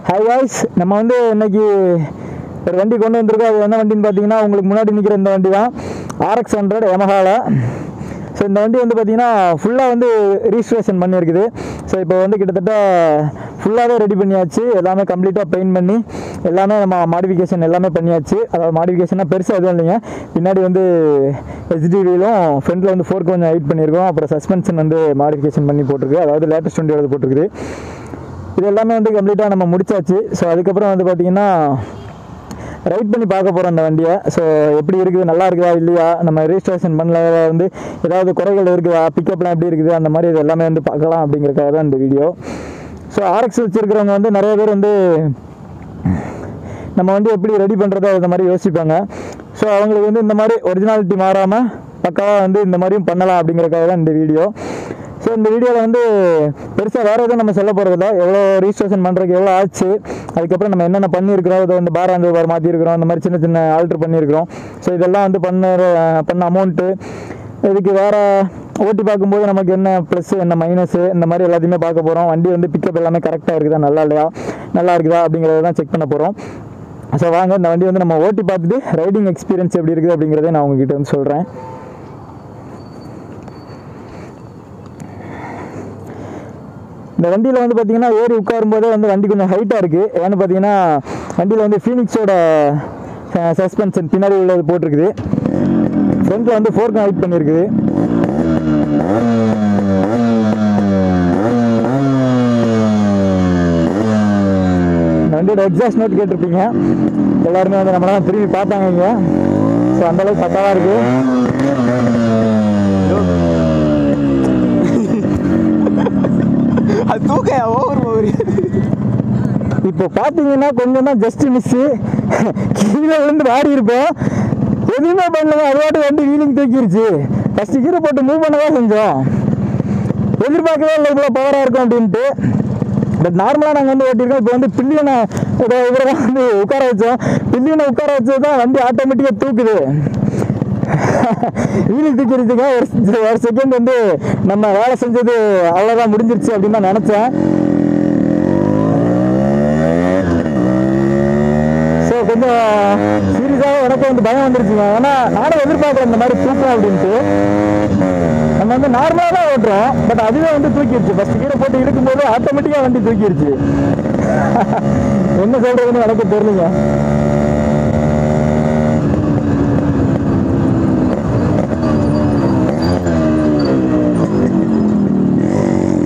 Hi voice, நம்ம இன்னைக்கு ஒரு வண்டி கொண்டு வந்திருக்கோம். அது என்ன வண்டின்னு பார்த்தீங்கன்னா, உங்களுக்கு முன்னாடி நிற்கிற இந்த வண்டி தான் RX100 யமஹாவில். ஸோ இந்த வண்டி பார்த்தீங்கன்னா ஃபுல்லாக ரீஸ்ட்ரேஷன் பண்ணியிருக்குது. ஸோ இப்போ கிட்டத்தட்ட ஃபுல்லாகவே ரெடி பண்ணியாச்சு. எல்லாமே கம்ப்ளீட்டாக பெயிண்ட் பண்ணி எல்லாமே நம்ம மாடிஃபிகேஷன் எல்லாமே பண்ணியாச்சு. அதாவது மாடிஃபிகேஷனாக பெருசாக எதுவும் இல்லைங்க. பின்னாடி HDVலும் ஃப்ரண்ட்டில் ஃபோர்க் கொஞ்சம் ஹைட் பண்ணியிருக்கோம். அப்புறம் சஸ்பென்ஷன் மாடிஃபிகேஷன் பண்ணி போட்டிருக்கு. அதாவது லேட்டஸ்ட் வண்டியோட போட்டிருக்குது. இது எல்லாமே கம்ப்ளீட்டாக நம்ம முடிச்சாச்சு. ஸோ அதுக்கப்புறம் பார்த்தீங்கன்னா ரைட் பண்ணி பார்க்க போகிறோம் அந்த வண்டியை. ஸோ எப்படி இருக்குது, நல்லா இருக்குதா இல்லையா, நம்ம ரெஜிஸ்ட்ரேஷன் பண்ணல ஏதாவது குறைகள் இருக்குதா, பிக்கப்லாம் எப்படி இருக்குது, அந்த மாதிரி இது எல்லாமே பார்க்கலாம் அப்படிங்கிறதுக்காக தான் இந்த வீடியோ. ஸோ RX வச்சுருக்கிறவங்க நிறைய பேர் நம்ம வண்டி எப்படி ரெடி பண்ணுறதோ அந்த மாதிரி யோசிப்பாங்க. ஸோ அவங்களுக்கு இந்த மாதிரி ஒரிஜினாலிட்டி மாறாமல் பக்காவாக இந்த மாதிரியும் பண்ணலாம் அப்படிங்கிறதுக்காக தான் இந்த வீடியோ. ஸோ இந்த வீடியோவில் பெருசாக வேறு எதுவும் நம்ம சொல்ல போகிறதில்ல. எவ்வளோ ரிஜிஸ்ட்ரேஷன் பண்ணுறதுக்கு எவ்வளோ ஆச்சு, அதுக்கப்புறம் நம்ம என்னென்ன பண்ணியிருக்கிறோம், அதை பார் அந்த பார் மாற்றிருக்கிறோம், அந்த மாதிரி சின்ன சின்ன ஆல்ட்ரு பண்ணியிருக்கிறோம். ஸோ இதெல்லாம் பண்ண அமௌண்ட்டு, இதுக்கு வேறு ஓட்டி பார்க்கும்போது நமக்கு என்ன ப்ளஸ்ஸு என்ன மைனஸு, இந்த மாதிரி எல்லாத்தையுமே பார்க்க போகிறோம். வண்டி பிக்கப் எல்லாமே கரெக்டாக இருக்குதா, நல்லா இல்லையா, நல்லா இருக்குதா அப்படிங்கிறத தான் செக் பண்ண போகிறோம். ஸோ வாங்க இந்த வண்டி நம்ம ஓட்டி பார்த்துட்டு ரைடிங் எக்ஸ்பீரியன்ஸ் எப்படி இருக்குது அப்படிங்கிறத நான் உங்ககிட்ட சொல்கிறேன். இந்த வண்டியில் பார்த்தீங்கன்னா ஏறி உட்காரும்போதே வண்டி கொஞ்சம் ஹைட்டாக இருக்குது. ஏன்னு பார்த்தீங்கன்னா வண்டியில் ஃபீனிக்ஸோட சஸ்பென்ஷன் பின்னாடி உள்ளது போட்டிருக்குது. ஃப்ரண்ட்டில் ஃபோர்க் ஹைட் பண்ணியிருக்குது. இந்த வண்டியோட எக்ஸாஸ்ட் நோட் கேட்டிருப்பீங்க. எல்லாருமே நம்மளாம் திரும்பி பார்த்தாங்க இங்கே. ஸோ அந்தளவுக்கு பக்காவாக இருக்குது. அது தூக்க ஓவர் இப்போ பார்த்தீங்கன்னா கொஞ்சம் தான் ஜஸ்ட் மிஸ்ஸு, கீழே வாடி இருப்போம். எதுவுமே பண்ணல, அதுவாட்டு வண்டி வீலிங் தூக்கிடுச்சு. ஃபஸ்ட்டு கீரை போட்டு மூவ் பண்ணதான் செஞ்சோம். எதிர்பார்க்கவே இல்லை இவ்வளோ பவராக இருக்கும் அப்படின்ட்டு. பட் நார்மலாக நாங்கள் ஓட்டியிருக்கோம். இப்போ பில்லியனை இவரை தான் உட்கார வச்சோம். பில்லியனை உட்கார வச்சது தான் வண்டி ஆட்டோமேட்டிக்காக தூக்குது. வீலுக்கு தூக்கிடுச்சுங்க. ஒரு செகண்ட் நம்ம வேலை செஞ்சது அவ்வளோதான், முடிஞ்சிருச்சு அப்படின்னு நான் நினச்சேன். ஸோ கொஞ்சம் சீரியஸாக எனக்கு பயம் வந்துருச்சுங்க. ஏன்னா நானும் எதிர்பார்க்குறேன் இந்த மாதிரி தூக்கம் அப்படின்ட்டு. நம்ம நார்மலாக தான் ஓட்டுறோம், பட் அதுவே தூக்கிடுச்சு. ஃபஸ்ட் கீரை போட்டு இருக்கும்போது ஆட்டோமேட்டிக்காக வண்டி தூக்கிடுச்சு. என்ன சொல்கிறதுன்னு எனக்கு தெரியலைங்க.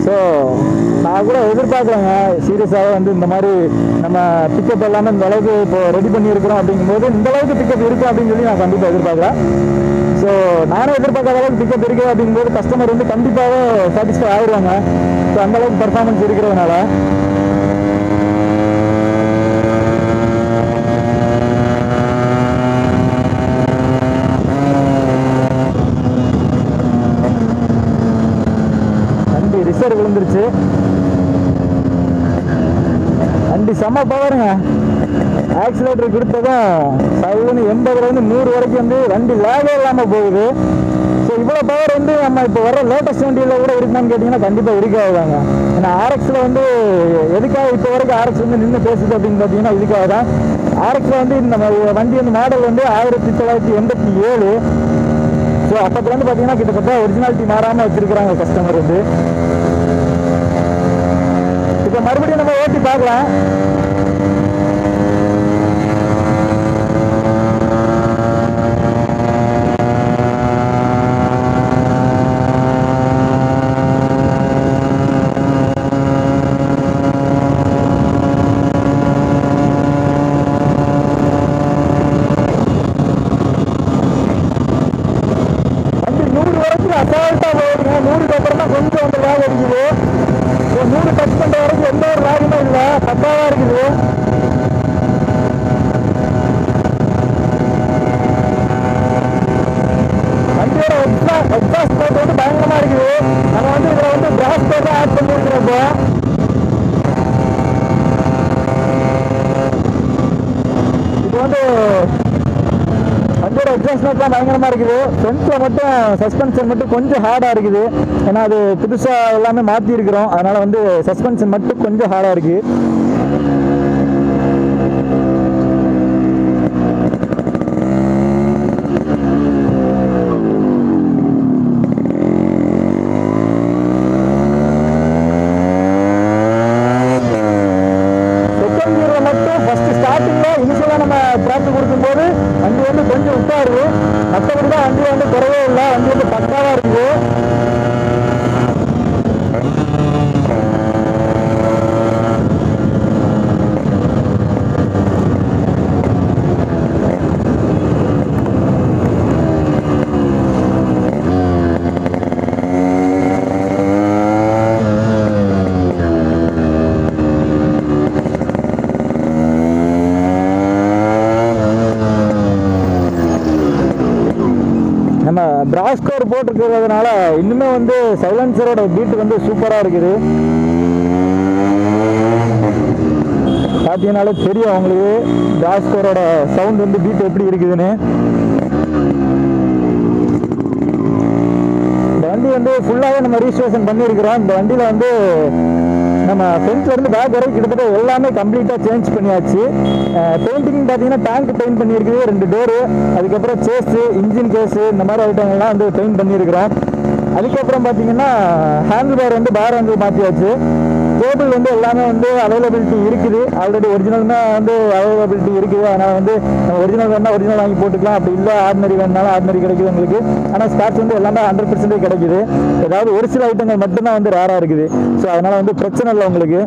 ஸோ நான் கூட எதிர்பார்க்குறேங்க சீரியஸாக இந்த மாதிரி நம்ம பிக்கப் எல்லாமே இந்த அளவுக்கு இப்போ ரெடி பண்ணியிருக்கிறோம் அப்படிங்கும்போது இந்த அளவுக்கு பிக்கப் இருக்கும் அப்படின்னு சொல்லி நான் கண்டிப்பாக எதிர்பார்க்குறேன். ஸோ நானும் எதிர்பார்க்காத அளவுக்கு பிக்கப் இருக்குது அப்படிங்கும்போது கஸ்டமர் கண்டிப்பாக சாட்டிஸ்ஃபை ஆகிடுவாங்க. ஸோ அந்தளவுக்கு பர்ஃபார்மன்ஸ் இருக்கிறதுனால ரிசர்வ் விழுந்துருச்சு. வண்டி செம்ம பவருங்க. ஆக்சிலேட்டர் கொடுத்ததும் 80 100 வரைக்கும் வண்டி லேகே இல்லாமல் போகுது. ஸோ இவ்வளோ பவர் நம்ம இப்போ வர லேட்டஸ்ட் வண்டியில் கூட இருக்குமான்னு கேட்டிங்கன்னா கண்டிப்பாக இருக்காதுதாங்க. ஏன்னா RXல எதுக்காக இப்போ வரைக்கும் RX நின்று பேசுது அப்படின்னு பார்த்தீங்கன்னா இதுக்காக தான். RXல இந்த வண்டி மாடல் 1987. ஸோ அப்போதுலேருந்து பார்த்தீங்கன்னா கிட்டத்தட்ட ஒரிஜினாலிட்டி மாறாமல் வச்சுருக்கிறாங்க கஸ்டமர். இப்போ மறுபடியும் நம்ம ஓட்டி பார்க்கலாம். அசால்ட்டாக போகுதுங்க. 100க்கு அப்புறம் தான் கொஞ்சம் வேலை அடிக்குது. 100 டச் பண்ணுற வரைக்கும் எந்த ஒரு வேகமும் இல்லை, பக்காவாக இருக்குது. பேலன்ஸ் நோட்லாம் பயங்கரமாக இருக்குது. ஃப்ரண்ட்டில் மட்டும் சஸ்பென்ஷன் மட்டும் கொஞ்சம் ஹார்டாக இருக்குது. ஏன்னா அது புதுசாக எல்லாமே மாற்றி இருக்கிறோம். அதனால் வந்து சஸ்பென்ஷன் மட்டும் கொஞ்சம் ஹார்டாக இருக்குது. மற்றபடி தான் வண்டி வந்து குறைவே இல்லை. வண்டி வந்து பக்காவாக இருக்குது. நம்ம பிராஸ்கோர் போட்டிருக்கிறதுனால இன்னுமே வந்து சைலன்சரோட பீட் வந்து சூப்பராக இருக்குது. பார்த்தீங்கன்னாலே தெரியும் அவங்களுக்கு பிராஸ்கோரோட சவுண்ட் வந்து பீட் எப்படி இருக்குதுன்னு. இந்த வண்டி வந்து ஃபுல்லாகவே நம்ம ரிஜிஸ்ட்ரேஷன் பண்ணியிருக்கிறோம். இந்த வண்டியில் வந்து நம்ம ஃப்ரண்ட்லேருந்து பேக் வரைக்கும் கிட்டத்தட்ட எல்லாமே கம்ப்ளீட்டாக சேஞ்ச் பண்ணியாச்சு. பெயிண்டிங் பார்த்தீங்கன்னா டேங்க் பெயிண்ட் பண்ணியிருக்குது, 2 டோரு, அதுக்கப்புறம் சேஸு, இன்ஜின் கேஸு, இந்த மாதிரி ஐட்டங்கள்லாம் வந்து பெயிண்ட் பண்ணியிருக்கிறோம். அதுக்கப்புறம் பார்த்தீங்கன்னா ஹேண்டில் பார் வந்து பார் வந்து மாற்றியாச்சு. கேபிள் வந்து எல்லாமே வந்து அவைலபிலிட்டி இருக்குது. ஆல்ரெடி ஒரிஜினலுமே வந்து அவைலபிலிட்டி இருக்குது. அதனால் வந்து நம்ம ஒரிஜினல் வேணால் ஒரிஜினல் வாங்கி போட்டுக்கலாம். அப்படி இல்லை ஆர்டினரி வேணுனாலும் ஆர்டினரி கிடைக்குது உங்களுக்கு. ஆனால் ஸ்பேர்ஸ் வந்து எல்லாமே 100% கிடைக்குது. ஏதாவது ஒரு சில ஐட்டங்கள் மட்டும்தான் வந்து ரேராக இருக்குது. ஸோ அதனால் வந்து பிரச்சனை இல்லை உங்களுக்கு.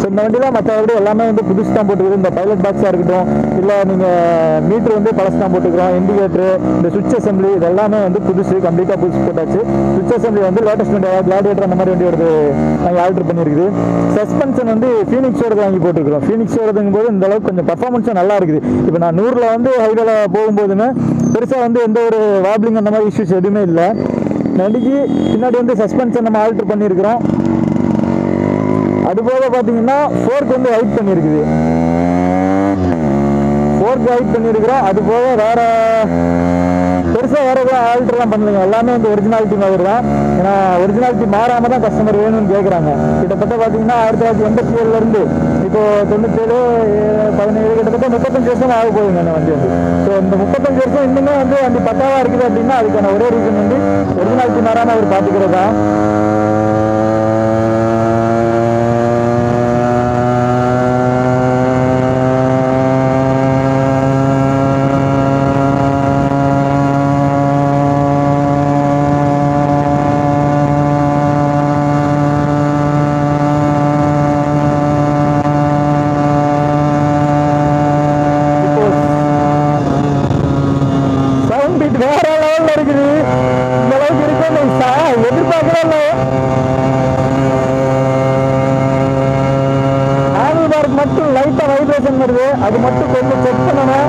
ஸோ இந்த வண்டியில் மற்றபடி எல்லாமே வந்து புதுசு தான் போட்டுக்குது. இந்த பைலட் பாக்ஸாக இருக்கட்டும், இல்லை நீங்கள் மீட்ரு வந்து பழசு தான் போட்டுக்கிறோம். இண்டிகேட்டரு, இந்த சுவிட்ச் அசம்பிளி, இது எல்லாமே வந்து புதுசு, கம்ப்ளீட்டாக புதுசு போட்டாச்சு. சுவிட்ச் அசம்பிளி வந்து லேட்டஸ்ட் வண்டி, கிளாடியேட்டர் அந்த மாதிரி வண்டி வருது நாங்கள் ஆல்ட்ரு பண்ணியிருக்குது. சஸ்பென்ஷன் வந்து ஃபீனிக்ஸோட வாங்கி போட்டுருக்கிறோம். ஃபீனிக்ஸோடதுங்கும் போது இந்த அளவுக்கு கொஞ்சம் பர்ஃபார்மன்ஸும் நல்லா இருக்குது. இப்போ நான் 100ல் வந்து ஹைவேல போகும்போதுமே பெருசாக வந்து எந்த ஒரு வாப்ளிங் அந்த மாதிரி இஷ்யூஸ் எதுவுமே இல்லை. வண்டிக்கு பின்னாடி வந்து சஸ்பென்ஷன் நம்ம ஆல்ட்ரு பண்ணியிருக்கிறோம். அதுபோக பார்த்தீங்கன்னா ஃபோர்க் வந்து ஹைட் பண்ணியிருக்குது. ஃபோர்க் ஹைட் பண்ணியிருக்கிறோம். அதுபோக வேறு பெருசாக வேறு எதுவும் ஆல்ட்ரெலாம் பண்ணலைங்க. எல்லாமே வந்து ஒரிஜினாலிட்டி மாதிரி தான். ஏன்னா ஒரிஜினாலிட்டி மாறாமல் தான் கஸ்டமர் வேணும்னு கேட்குறாங்க. கிட்டத்தட்ட பார்த்தீங்கன்னா 1987லேருந்து இப்போ 97, 17 கிட்டத்தட்ட 35 வருஷம் ஆக போகுதுங்க அந்த வண்டி வந்து. ஸோ இந்த 35 வருஷம் இன்னுமே வந்து வண்டி பக்காவாக இருக்குது அப்படின்னா அதுக்கான ஒரே ரீசன் வந்து ஒரிஜினாலிட்டி மாறாமல் அவர் பார்த்துக்கிறது தான். வேற லெவலில் இருக்குது. இந்த அளவுக்கு இருக்குன்னு எதிர்பார்க்கவே இல்லை. ஹேண்டில் பார் மட்டும் லைட்டாக வைப்ரேஷன் வருது. அது மட்டும் கொஞ்சம் செக் பண்ணணும்.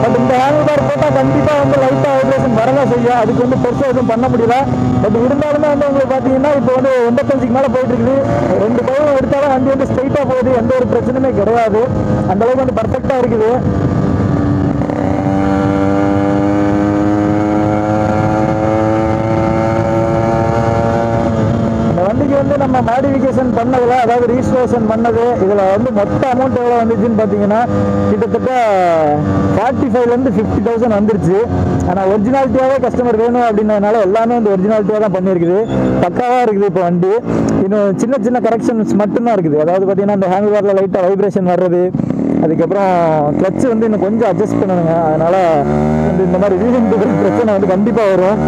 பட் இந்த ஹேண்டில் பார் போட்டால் கண்டிப்பாக வந்து லைட்டாக வைப்ரேஷன் வரதான் செய்யும். அதுக்கு வந்து பெருசாக எதுவும் பண்ண முடியல. பட் இருந்தாலுமே வந்து உங்களுக்கு பார்த்தீங்கன்னா இப்போ வந்து 85க்கு மேலே போயிட்டு இருக்குது. 2 பவுன் எடுத்தாலும் வண்டி வந்து ஸ்ட்ரைட்டாக போகுது. எந்த ஒரு பிரச்சனையுமே கிடையாது. அந்த அளவுக்கு வந்து பர்ஃபெக்டாக இருக்குது. வந்து நம்ம மாடிஃபிகேஷன் பண்ணதில், அதாவது ரிஜிஸ்ட்ரேஷன் பண்ணது, இதில் வந்து மொத்த அமௌண்ட் எவ்வளோ வந்துச்சுன்னு பார்த்தீங்கன்னா கிட்டத்தட்ட 45,000 50,000 வந்துருச்சு. ஆனால் ஒரிஜினாலிட்டியாகவே கஸ்டமர் வேணும் அப்படின்றதுனால எல்லாமே வந்து ஒரிஜினாலிட்டியாக தான் பண்ணியிருக்குது. பக்காவாக இருக்குது. இப்போ வண்டி இன்னும் சின்ன சின்ன கரெக்ஷன்ஸ் மட்டும்தான் இருக்குது. அதாவது பார்த்தீங்கன்னா இந்த ஹேண்டில் பாரில் லைட்டாக வைப்ரேஷன் வர்றது, அதுக்கப்புறம் கிளச்சு வந்து இன்னும் கொஞ்சம் அட்ஜஸ்ட் பண்ணணுங்க. அதனால் வந்து இந்த மாதிரி ரீசன் பிரச்சனை வந்து கண்டிப்பாக வரும்.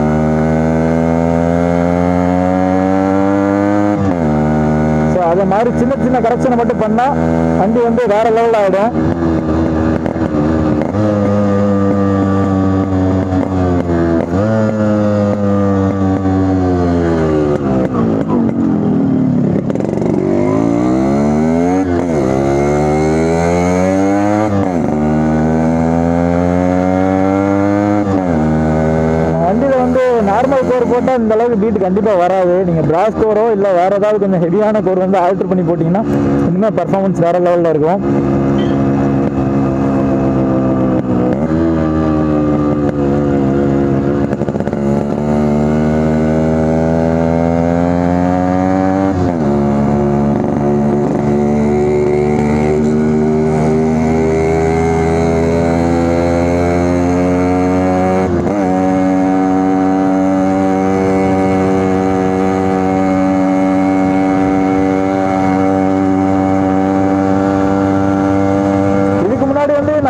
அதே மாதிரி சின்ன சின்ன கரெக்ஷனை மட்டும் பண்ணால் வண்டி வந்து வேற லெவலில் ஆகிடும். நார்மல் கோர் போட்டால் இந்த அளவுக்கு பீட் கண்டிப்பாக வராது. நீங்கள் பிராஸ் கோரோ இல்லை வேறு ஏதாவது கொஞ்சம் ஹெவியான கோர் வந்து ஆல்ட்ரு பண்ணி போட்டிங்கன்னா இன்னுமே பர்ஃபார்மன்ஸ் வேறு லெவலில் இருக்கும்.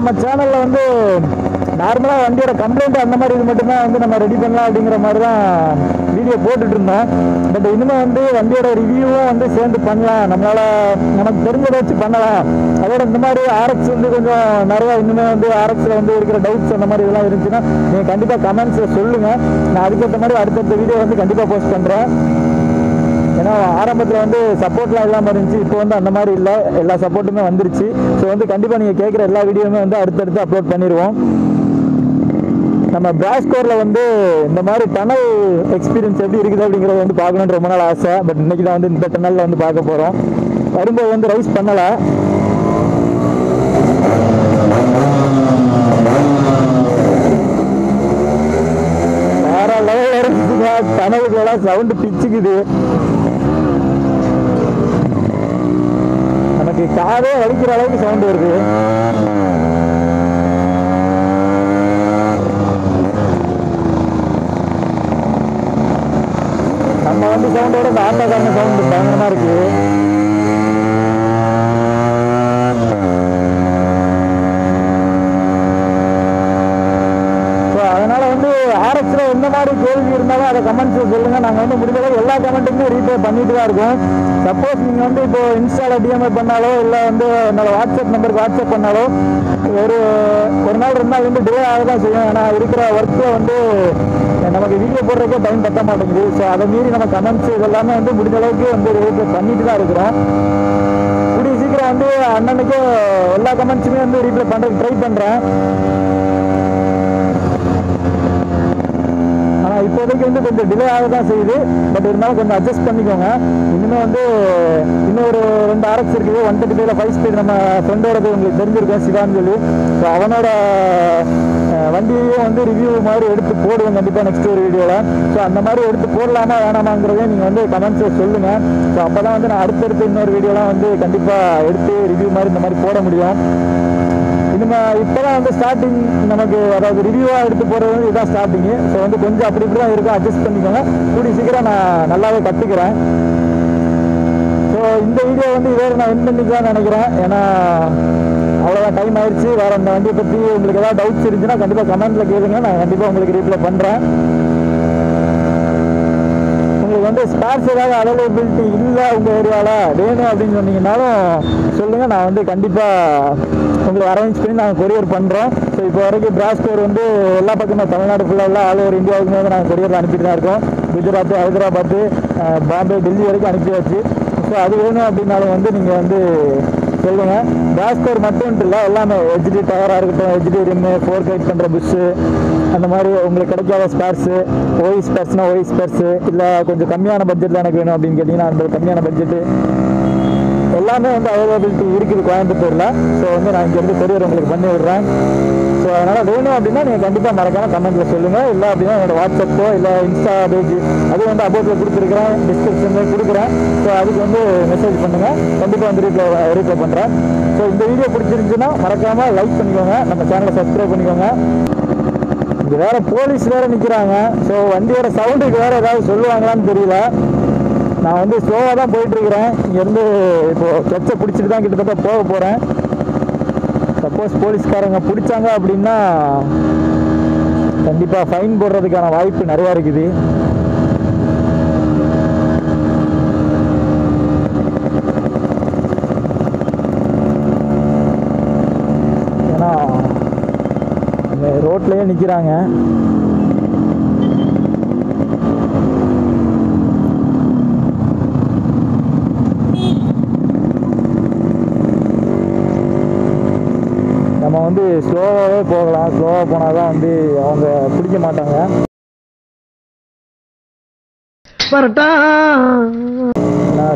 நம்ம சேனலில் வந்து நார்மலாக வண்டியோட கம்ப்ளைண்ட் அந்த மாதிரி இது மட்டும்தான் வந்து நம்ம ரெடி பண்ணலாம் அப்படிங்கிற மாதிரி தான் வீடியோ போட்டுட்டு இருந்தோம். பட் இனிமேல் வந்து வண்டியோட ரிவ்யூவும் வந்து சேர்ந்து பண்ணலாம், நமக்கு தெரிஞ்சதை வச்சு பண்ணலாம். அதோட இந்த மாதிரி ஆர்எக்ஸ் வந்து கொஞ்சம் நிறையா இன்னுமே வந்து ஆர்எக்ஸில் வந்து இருக்கிற டவுட்ஸ் அந்த மாதிரி இதெல்லாம் இருந்துச்சுன்னா நீங்கள் கண்டிப்பாக கமெண்ட்ஸில் சொல்லுங்கள். நான் அதுக்கேற்ற மாதிரி அடுத்தடுத்த வீடியோ வந்து கண்டிப்பாக போஸ்ட் பண்ணுறேன். ஏன்னா ஆரம்பத்தில் வந்து சப்போர்ட்லாம் இல்லாமல் இருந்துச்சு, இப்போ வந்து அந்த மாதிரி இல்லை, எல்லா சப்போர்ட்டுமே வந்துருச்சு. ஸோ வந்து கண்டிப்பாக நீங்கள் கேட்குற எல்லா வீடியோவுமே வந்து அடுத்தடுத்து அப்லோட் பண்ணிடுவோம். நம்ம பிராஸ்கோரில் வந்து இந்த மாதிரி டனல் எக்ஸ்பீரியன்ஸ் எப்படி இருக்குது அப்படிங்கிறத வந்து பார்க்கணுன்னு ரொம்ப நாள் ஆசை. பட் இன்றைக்கி தான் வந்து இந்த டனலில் வந்து பார்க்க போகிறோம். வரும்போது வந்து ரைஸ் பண்ணலை. வேற லெவலில் இருக்குதுங்க, டனலுக்கெல்லாம் சவுண்டு பிச்சுக்குது. நமக்கு காதே வலிக்கிற அளவுக்கு சவுண்டு வருது. நம்ம வண்டி சவுண்டோட இந்த ஆட்டோக்காரங்க சவுண்டு பயங்கரமாக இருக்கு. ஸோ அதனால வந்து ஆர்எக்ஸில் எந்த மாதிரி கேள்வி இருந்தாலும் அதை கமெண்ட்ஸில் சொல்லுங்கள். நாங்கள் வந்து முடிஞ்சளவு எல்லா கமெண்ட்டுமே ரீப்ளை பண்ணிட்டு தான் இருக்கோம். சப்போஸ் நீங்கள் வந்து இப்போ இன்ஸ்டாவில் டிஎம்ஐ பண்ணாலோ இல்லை வந்து என்னோடய வாட்ஸ்அப் நம்பருக்கு வாட்ஸ்அப் பண்ணாலோ ஒரு நாள் 2 நாள் வந்து டிலே ஆக தான் செய்யும். ஏன்னா இருக்கிற ஒர்க்கில் வந்து நமக்கு வீடியோ போடுறதுக்கே டைம் பற்ற மாட்டேங்குது. ஸோ அதை மீறி நம்ம கமெண்ட்ஸ் இதெல்லாமே வந்து முடிஞ்ச அளவுக்கு வந்து ரீப்ளை பண்ணிட்டு தான் இருக்கிறோம். கூடிய சீக்கிரம் வந்து அண்ணனுக்கு எல்லா கமெண்ட்ஸுமே வந்து ரீப்ளை பண்ணுறதுக்கு ட்ரை பண்ணுறேன். ஆனால் இப்போதைக்கு வந்து கொஞ்சம் டிலே ஆக தான் செய்யுது. பட் இருந்தாலும் கொஞ்சம் அட்ஜஸ்ட் பண்ணிக்கோங்க. இனிமேல் வந்து இன்னொரு 2 RX இருக்குது. 135 5 ஸ்பீட் நம்ம ஃப்ரெண்டோடது உங்களுக்கு தெரிஞ்சிருக்கோம், சிவான்னு சொல்லி. ஸோ அவனோட வண்டியையும் வந்து ரிவ்யூ மாதிரி எடுத்து போடுவேன் கண்டிப்பாக நெக்ஸ்ட் ஒரு வீடியோவில். ஸோ அந்த மாதிரி எடுத்து போடலாமா வேணாமாங்கிறதே நீங்கள் வந்து கமெண்ட்ஸில் சொல்லுங்கள். ஸோ அப்போ தான் வந்து நான் அடுத்தடுத்து இன்னொரு வீடியோலாம் வந்து கண்டிப்பாக எடுத்து ரிவ்யூ மாதிரி இந்த மாதிரி போட முடியும். இனிமேல் இப்போ தான் வந்து ஸ்டார்டிங் நமக்கு, அதாவது ரிவ்யூவாக எடுத்து போகிறது வந்து இதுதான் ஸ்டார்டிங்கு. ஸோ வந்து கொஞ்சம் அப்படி இப்படி தான் இருக்கும், அட்ஜஸ்ட் பண்ணிக்கோங்க. கூடிய சீக்கிரம் நான் நல்லாவே கற்றுக்கிறேன். ஸோ இந்த வீடியோ வந்து இதோட நான் என் பண்ணிக்கலாம்னு நினைக்கிறேன். ஏன்னா அவ்வளோதான், டைம் ஆயிடுச்சு. வேறு அந்த வண்டியை பற்றி உங்களுக்கு ஏதாவது டவுட்ஸ் இருந்துச்சுன்னா கண்டிப்பாக கமெண்ட்டில் கேளுங்க, நான் கண்டிப்பாக உங்களுக்கு ரீப்ளை பண்ணுறேன். உங்களுக்கு வந்து ஸ்பேர்ஸ் ஏதாவது அவைலபிலிட்டி இல்லை உங்கள் ஏரியாவில் வேணும் அப்படின்னு சொன்னீங்கன்னாலும் சொல்லுங்கள், நான் வந்து கண்டிப்பாக உங்களுக்கு அரேஞ்ச் பண்ணி நாங்கள் கொரியர் பண்ணுறோம். ஸோ இப்போ வரைக்கும் பிராஸ்கோர் வந்து எல்லா பக்கமே தமிழ்நாடு ஃபுல்லாக ஆல் ஓவர் இந்தியாவுக்குமே வந்து நாங்கள் கொரியரில் அனுப்பிட்டு தான் இருக்கோம். குஜராத், ஹைதராபாத்து, பாம்பே, டெல்லி வரைக்கும் அனுப்பியாச்சு. ஸோ அது வேணும் அப்படின்னாலும் வந்து நீங்கள் வந்து சொல்லுங்கள். பிராஸ்கோர் மட்டும் இல்லை, எல்லாமே ஹெச்டி டயராக இருக்கட்டும், ஹெச்டி ரிம்மு, 4 கைட் பண்ணுற புஷ்ஷு, அந்த மாதிரி உங்களுக்கு கிடைக்காத ஸ்பேர்ஸு, ஓய் ஸ்பேர்ஸ்னால் ஓய் ஸ்பேர்ஸு, இல்லை கொஞ்சம் கம்மியான பட்ஜெட்டில் எனக்கு வேணும் அப்படின்னு கேட்டிங்கன்னா அந்த கம்மியான பட்ஜெட்டு எல்லாமே வந்து அவைலபிலிட்டி இருக்குது கோயம்புத்தூரில். ஸோ வந்து நான் இங்கேருந்து கொரியர் உங்களுக்கு பண்ணி விடுறேன். ஸோ அதனால் வேணும் அப்படின்னா நீங்கள் கண்டிப்பாக மறக்காமல் கமெண்ட்டில் சொல்லுங்கள். இல்லை அப்படின்னா என்னோடய வாட்ஸ்அப்போ இல்லை இன்ஸ்டா பேஜ் அது வந்து அபோட்டில் கொடுத்துருக்குறேன், டிஸ்கிரிப்ஷனில் கொடுக்குறேன். ஸோ அதுக்கு வந்து மெசேஜ் பண்ணுங்கள், கண்டிப்பாக வந்து ரீப்ளை பண்ணுறேன். ஸோ இந்த வீடியோ பிடிச்சிருந்துச்சுன்னா மறக்காமல் லைக் பண்ணிக்கோங்க, நம்ம சேனலை சப்ஸ்கிரைப் பண்ணிக்கோங்க. இங்கே வேறு போலீஸ் வேறு நிற்கிறாங்க. ஸோ வண்டியோட சவுண்டுக்கு வேறு ஏதாவது சொல்லுவாங்களான்னு தெரியல. நான் வந்து ஸ்லோவாக தான் போயிட்டுருக்கிறேன். இங்கேருந்து இப்போது கிளச்சை பிடிச்சிட்டு தான் கிட்டத்தட்ட போக போகிறேன். சப்போஸ் போலீஸ்காரங்க பிடிச்சாங்க அப்படின்னா கண்டிப்பாக ஃபைன் போடுறதுக்கான வாய்ப்பு நிறையா இருக்குது. ஏன்னா அந்த ரோட்லேயே நிற்கிறாங்க. நம்ம வந்து ஸ்லோவாகவே போகலாம், ஸ்லோவாக போனால் தான் வந்து அவங்க பிடிக்க மாட்டாங்க.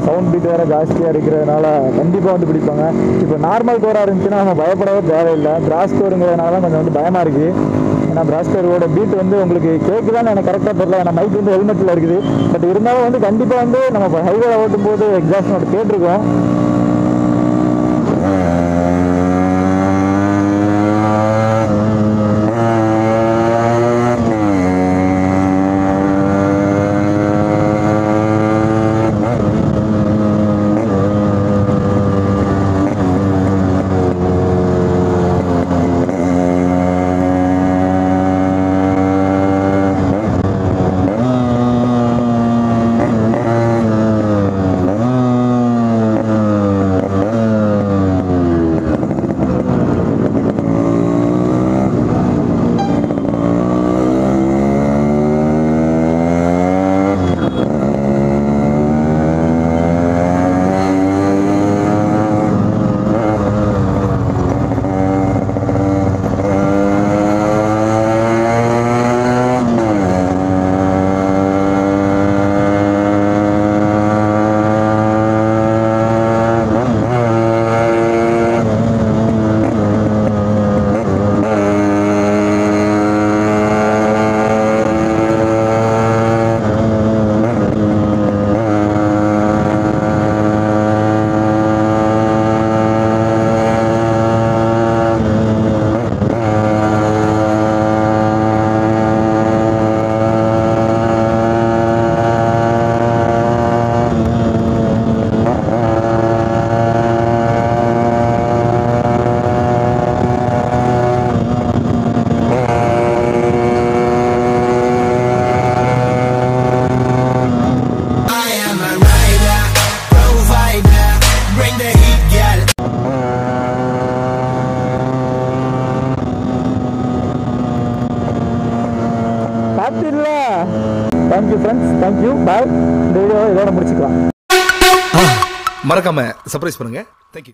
சவுண்ட் பீட் வேறு ஜாஸ்தியாக இருக்கிறதுனால கண்டிப்பாக வந்து பிடிப்பாங்க. இப்போ நார்மல் கோராக இருந்துச்சுன்னா நம்ம பயப்படவே தேவையில்லை. பிராஸ்கோருங்கிறதுனால தான் கொஞ்சம் வந்து பயமாக இருக்குது. ஏன்னா பிராஸ்கோரோட பீட் வந்து உங்களுக்கு கேட்குதான்னு எனக்கு கரெக்டாக தெரியல. ஏன்னா மைக் வந்து ஹெல்மெட்டில் இருக்குது. பட் இருந்தாலும் வந்து கண்டிப்பாக வந்து நம்ம ஹைவேல ஓட்டும் போது எக்ஸாஸ்ட் நோட் கேட்டிருக்கோம். தேங்க்யூ ஃப்ரெண்ட்ஸ், தேங்க்யூ, பாய். இந்த வீடியோ இதோட முடிச்சுக்கலாம். மறக்காம சர்ப்ரைஸ் பண்ணுங்க. தேங்க்யூ.